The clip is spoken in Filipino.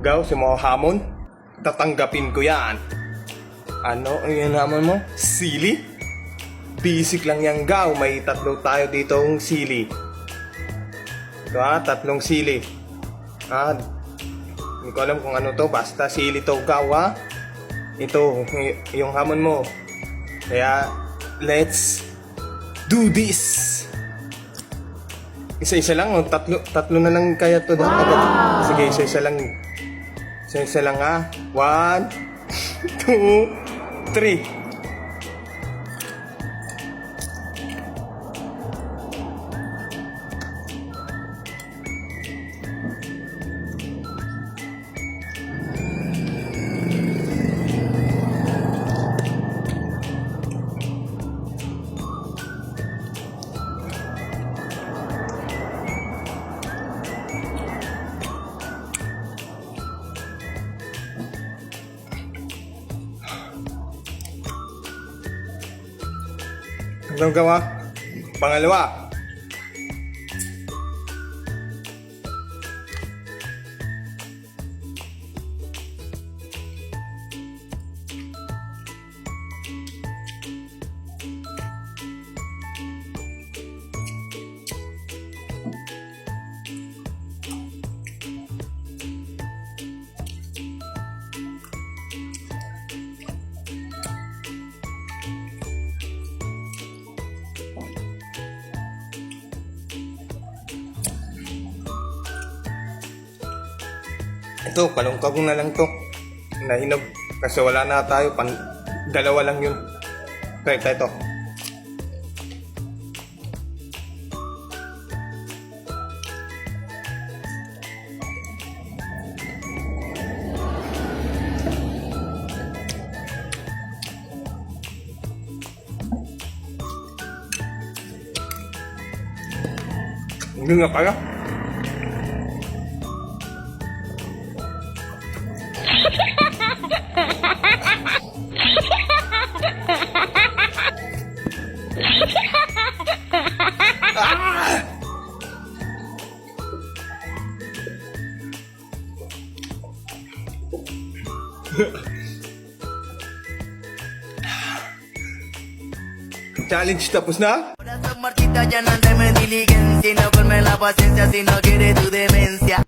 Gaw, si mo hamon? Tatanggapin ko yan. Ano ang yung hamon mo? Sili? Basic lang yan, Gaw. May tatlo tayo ditong sili. Ito ha, tatlong sili. Ha? Hindi ko alam kung ano to. Basta sili to, Gaw ha. Ito, yung hamon mo. Kaya, let's do this! Isa-isa lang, oh. Tatlo na lang kaya to dapat. Wow. Sige, isa-isa lang. Isa-isa lang ha. 1, 2, 3. Anong gawa? Pangalawa. Ito, kalungkagong na lang to. Nahinog. Kasi wala na tayo. Dalawa lang yun. Okay, ito. Hindi nga kaya. Challenge tapos na? Corazón marchita ya no ande me diligencia y no colme la paciencia si no quiere tu demencia.